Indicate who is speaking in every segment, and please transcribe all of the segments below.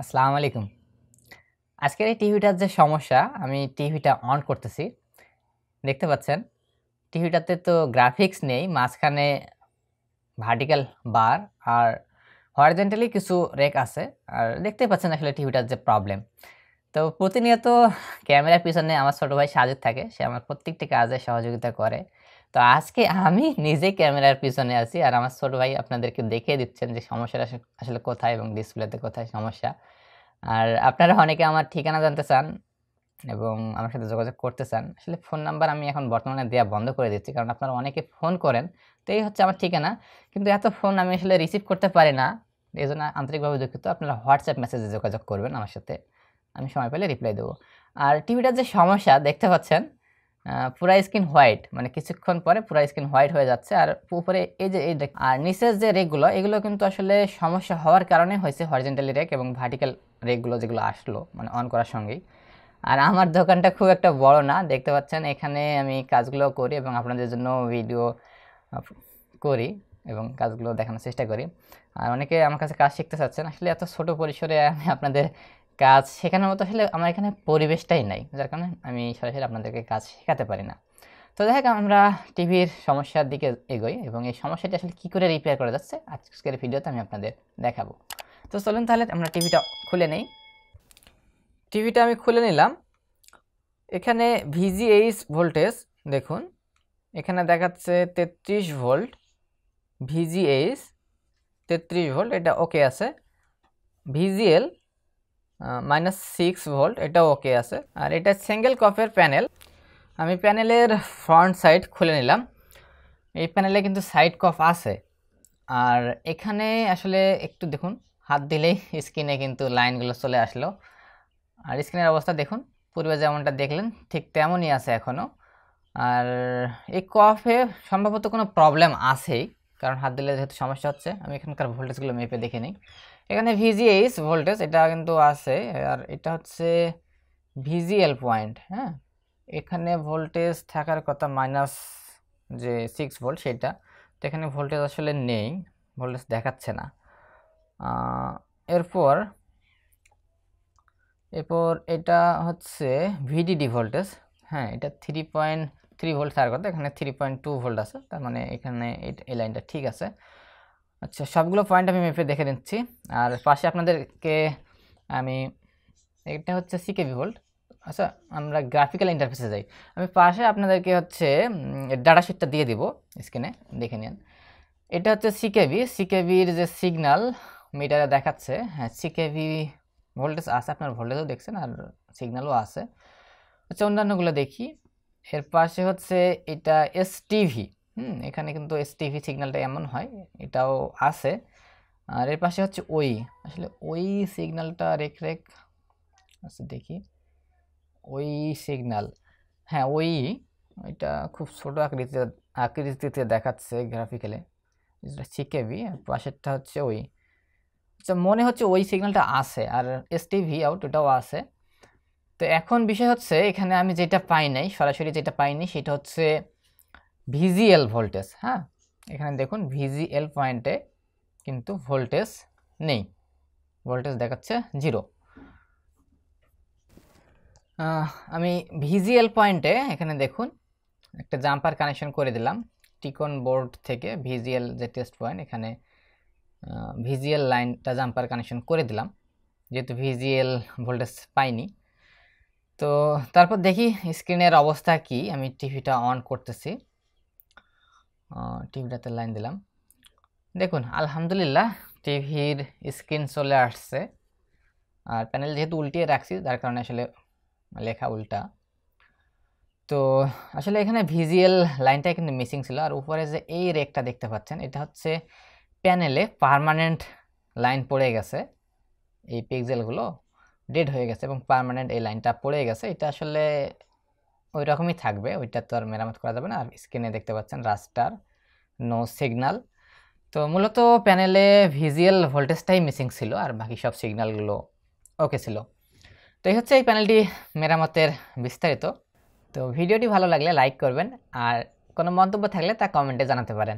Speaker 1: আসসালামু আলাইকুম। আজকের এই টিভিটার যে সমস্যা, আমি টিভিটা অন করতেছি। দেখতে পাচ্ছেন টিভিটাতে তো গ্রাফিক্স নেই। মাঝখানে ভার্টিক্যাল বার আর হরিজন্টালি কিছু রেক আছে। আর দেখতেই পাচ্ছেন আসলে টিভিটার যে প্রবলেম। তো প্রতিনিয়ত ক্যামেরার পিছনে আমার ছোট ভাই সাজিদ থাকে। সে আমার প্রত্যেকটি কাজে সহযোগিতা করে। তো আজকে আমি নিজেই ক্যামেরার পিছনে আছি আর আমার ছোট ভাই আপনাদেরকে দেখিয়ে দিচ্ছেন যে সমস্যাটা আসলে কোথায় এবং ডিসপ্লেতে কোথায় সমস্যা। আর আপনারা অনেকে আমার ঠিকানা জানতে চান এবং আমার সাথে যোগাযোগ করতে চান। আসলে ফোন নাম্বার আমি এখন বর্তমানে দেয়া বন্ধ করে দিচ্ছি। কারণ আপনারা অনেকে ফোন করেন। তো এই হচ্ছে আমার ঠিকানা। কিন্তু এত ফোন আমি আসলে রিসিভ করতে পারি না। এজন্য আন্তরিকভাবে দুঃখিত। আপনারা WhatsApp মেসেজে যোগাযোগ করবেন আমার সাথে। আমি সময় পেলে রিপ্লাই দেব। আর টিভিটার যে সমস্যা দেখতে পাচ্ছেন পুরা স্ক্রিন হোয়াইট। মানে কিছুক্ষণ পরে পুরা স্ক্রিন হোয়াইট হয়ে যাচ্ছে। আর উপরে এই যে আর নিচের যে রেকগুলো এগুলো কিন্তু আসলে সমস্যা হওয়ার কারণে হয়েছে হরিজন্টালি রেক এবং ভার্টিক্যাল রেকগুলো যেগুলো আসলো মানে অন করার সঙ্গেই। আর আমার দোকানটা খুব একটা বড় না। দেখতে পাচ্ছেন এখানে আমি কাজগুলো করি এবং আপনাদের জন্য ভিডিও করি এবং কাজগুলো দেখানোর চেষ্টা করি। আর অনেকে আমার কাছে কাজ শিখতে চাচ্ছেন। আসলে এত ছোট পরিসরে আমি আপনাদের কাজ শেখানোর মতো আসলে আমার এখানে পরিবেশটাই নাই। যার কারণে আমি সরাসরি আপনাদেরকে কাজ শেখাতে পারি না। তো দেখা যাক আমরা টিভির সমস্যার দিকে এগোই এবং এই সমস্যাটি আসলে কী করে রিপেয়ার করা যাচ্ছে আজকের ভিডিওতে আমি আপনাদের দেখাবো। তো চলুন তাহলে আমরা টিভিটা খুলে নেই। টিভিটা আমি খুলে নিলাম। এখানে ভিজিএইচ ভোল্টেজ দেখুন, এখানে দেখাচ্ছে 33 ভোল্ট। ভিজিএইচ 33 ভোল্ট, এটা ওকে আছে। ভিজিএল -6 ভোল্ট, এটাও ওকে আছে। আর এটা সিঙ্গেল কপের প্যানেল। আমি প্যানেলের ফ্রন্ট সাইড খুলে নিলাম। এই প্যানেলে কিন্তু সাইড কপ আছে। আর এখানে আসলে একটু দেখুন, হাত দিলেই স্ক্রিনে কিন্তু লাইনগুলো চলে আসলো। আর স্ক্রিনের অবস্থা দেখুন, পূর্বে যেমনটা দেখলেন ঠিক তেমনই আছে এখনও। আর এই কফে সম্ভবত কোনো প্রবলেম আছেই, কারণ হাত দিলে যেহেতু সমস্যা হচ্ছে। আমি এখানকার ভোল্টেজগুলো মেপে দেখে নিই। এখানে ভিজিএইচ ভোল্টেজ এটা কিন্তু আছে, আর এটা হচ্ছে ভিজিএল পয়েন্ট। হ্যাঁ, এখানে ভোল্টেজ থাকার কথা -6 ভোল্ট সেটা। তো এখানে ভোল্টেজ আসলে নেই, ভোল্টেজ দেখাচ্ছে না। এরপর এটা হচ্ছে ভিডিডি ভোল্টেজ। হ্যাঁ, এটা 3.3 ভোল্ট থাকার কথা, এখানে 3.2 ভোল্ট আছে। তার মানে এখানে এই লাইনটা ঠিক আছে। আচ্ছা, সবগুলো পয়েন্ট আমি মেপে দেখে নিচ্ছি। আর পাশে আপনাদেরকে আমি, এটা হচ্ছে সিকেভি ভোল্ট। আচ্ছা, আমরা গ্রাফিক্যাল ইন্টারফেসে যাই। আমি পাশে আপনাদেরকে হচ্ছে ডাটা শিটটা দিয়ে দিব, স্ক্রিনে দেখে নিন। এটা হচ্ছে সিকেভির যে সিগন্যাল মিটারে দেখাচ্ছে। হ্যাঁ, সিকেভি ভোল্টেজ আছে, আপনার ভোল্টেজও দেখছেন আর সিগন্যালও আছে। আচ্ছা, অন্যান্যগুলো দেখি। এর পাশে হচ্ছে এটা এসটিভি। এখানে কিন্তু এসটিভি সিগন্যালটা এমন হয়, এটাও আছে। আর এর পাশে হচ্ছে আসলে সিগন্যালটা রেখ। আচ্ছা দেখি, সিগন্যাল। হ্যাঁ, এটা খুব ছোট আকৃতিতে দেখাচ্ছে গ্রাফিক্যালে। এটা সিকেভি, পাশেরটা হচ্ছে আচ্ছা, মনে হচ্ছে সিগন্যালটা আছে। আর এসটিভি আউট এটাও আছে। তো এখন বিষয় হচ্ছে এখানে আমি যেটা পাই নাই, সরাসরি যেটা পাইনি সেটা হচ্ছে ভিজিএল ভোল্টেজ। হ্যাঁ, এখানে দেখুন ভিজিএল পয়েন্টে কিন্তু ভোল্টেজ নেই, ভোল্টেজ দেখাচ্ছে 0। আমি ভিজিএল পয়েন্টে এখানে দেখুন একটা জাম্পার কানেকশন করে দিলাম টিকন বোর্ড থেকে। ভিজিএল যে টেস্ট পয়েন্ট, এখানে ভিজিএল লাইনটা জাম্পার কানেকশন করে দিলাম, যেহেতু ভিজিএল ভোল্টেজ পাইনি। তো তারপর দেখি স্ক্রিনের অবস্থা কি। আমি টিভিটা অন করতেছি, টিভিটাতে লাইন দিলাম। দেখুন আলহামদুলিল্লাহ টিভির স্ক্রিন চলে আসছে। আর প্যানেল যেহেতু উল্টিয়ে রাখছি, যার কারণে আসলে লেখা উল্টা। তো আসলে এখানে ভিজিএল লাইনটা কিন্তু মিসিং ছিল। আর উপরে যে এই রেকটা দেখতে পাচ্ছেন, এটা হচ্ছে প্যানেলে পার্মানেন্ট লাইন পড়ে গেছে। এই পিক্সেলগুলো ডেড হয়ে গেছে এবং পার্মানেন্ট এই লাইনটা পড়ে গেছে। এটা আসলে ওই রকমই থাকবে, ওইটা তো আর মেরামত করা যাবে না। আর স্ক্রিনে দেখতে পাচ্ছেন রাস্টার, নো সিগন্যাল। তো মূলত প্যানেলে ভিজিএল ভোল্টেজটাই মিসিং ছিল, আর বাকি সব সিগন্যালগুলো ওকে ছিল। তো এই হচ্ছে এই প্যানেলটি মেরামতের বিস্তারিত। তো ভিডিওটি ভালো লাগলে লাইক করবেন, আর কোনো মন্তব্য থাকলে তা কমেন্টে জানাতে পারেন।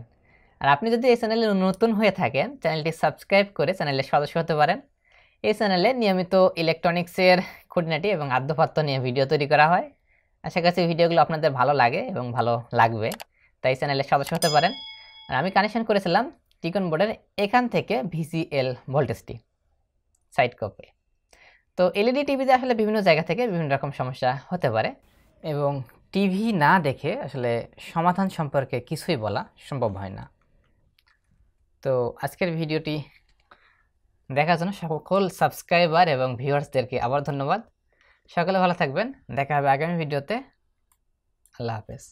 Speaker 1: আর আপনি যদি এই চ্যানেলে নতুন হয়ে থাকেন, চ্যানেলটি সাবস্ক্রাইব করে চ্যানেলের সদস্য হতে পারেন। এই চ্যানেলে নিয়মিত ইলেকট্রনিক্সের খুঁটিনাটি এবং আদ্যপাত্য নিয়ে ভিডিও তৈরি করা হয়। আশা করছি ভিডিওগুলো আপনাদের ভালো লাগে এবং ভালো লাগবে, তাই চ্যানেলের সদস্য হতে পারেন। আর আমি কানেকশন করেছিলাম টিকন বোর্ডের এখান থেকে ভিসিএল ভোল্টেজটি সাইড কপে। তো এলইডি টিভিতে আসলে বিভিন্ন জায়গা থেকে বিভিন্ন রকম সমস্যা হতে পারে এবং টিভি না দেখে আসলে সমাধান সম্পর্কে কিছুই বলা সম্ভব হয় না। তো আজকের ভিডিওটি দেখার জন্য সকল সাবস্ক্রাইবার এবং ভিউয়ার্সদেরকে আবার ধন্যবাদ। সকলে ভালো থাকবেন, দেখা হবে আগামী ভিডিওতে। আল্লাহ হাফেজ।